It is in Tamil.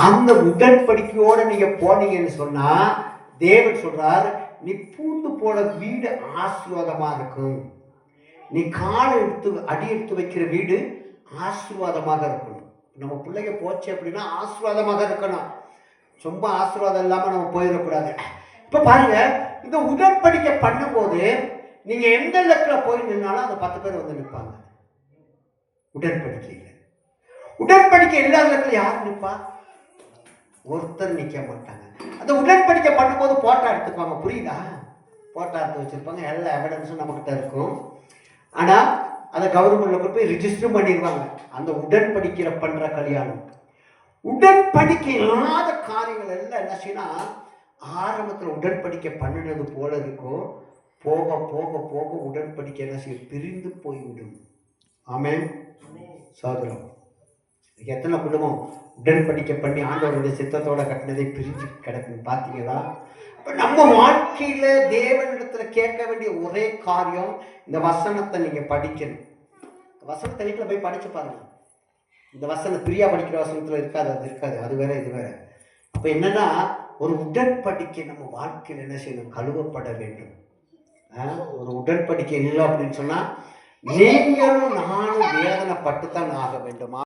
அந்த உடன்படிக்கையோட நீங்க போனீங்கன்னு சொன்னா தேவன் சொல்றார், நீ பூந்து போன வீடு ஆசீர்வாதமா இருக்கும். நீ கால் அடி எடுத்து வைக்கிற வீடு ஆசீர்வாதமாக இருக்கணும். நம்ம பிள்ளைங்க போச்சு அப்படின்னா ஆசீர்வாதமாக இருக்கணும். ரொம்ப ஆசீர்வாதம் இல்லாம நம்ம போயிடக்கூடாது. இப்ப பாருங்க, இந்த உடன்படிக்கை பண்ணும்போது நீங்க எந்த இடத்துல போய் நின்னாலும் அந்த 10 பேர் வந்து நிற்பாங்க. உடன்படிக்கையில் உடன்படிக்கை இல்லாத இடத்துல யார் நிற்பா? ஒருத்தர் நிற்க மாட்டாங்க. அந்த உடன்படிக்கை பண்ணும்போது போட்டோ எடுத்துக்குவாங்க. புரியுதா? போட்டோ எடுத்து வச்சிருப்பாங்க. எல்லா எவிடன்ஸும் நம்மகிட்ட இருக்கும். ஆனா அதை கவர்மெண்ட்ல கொண்டு போய் ரிஜிஸ்டர் பண்ணிடுவாங்க. அந்த உடன்படிக்கையில பண்ற கல்யாணம். உடன்படிக்கை இல்லாத காரியங்கள் எல்லாம் என்ன செய்யணும், ஆரம்பத்தில் உடன்படிக்கை பண்ணினது போல இருக்கும். போக போக போக உடன்படிக்கை என்ன செய்யும், பிரிந்து போய்விடும். ஆமென். சோதரம் எத்தனை குடும்பம் உடன்படிக்கை பண்ணி ஆண்டவருடைய சித்தத்தோட கட்டினதை பிரிஞ்சு கிடக்குன்னு பார்த்தீங்களா? அப்ப நம்ம வாழ்க்கையில தேவனிடத்துல கேட்க வேண்டிய ஒரே காரியம், இந்த வசனத்தை நீங்க படிக்கணும். வசனத்தை வீட்டில் போய் படிச்சு பாருங்க. இந்த வசனம் பிரியா படிக்கிற வசனத்துல இருக்காது, அது இருக்காது, அது வேற இது வேற. அப்ப என்னன்னா, ஒரு உடன்படிக்கை நம்ம வாழ்க்கையில் என்ன செய்யணும், கழுவப்பட வேண்டும். ஒரு உடன்படிக்கை இல்லை அப்படின்னு சொன்னா நீங்களும் நானும் வேதனைப்பட்டுத்தான் ஆக வேண்டும்.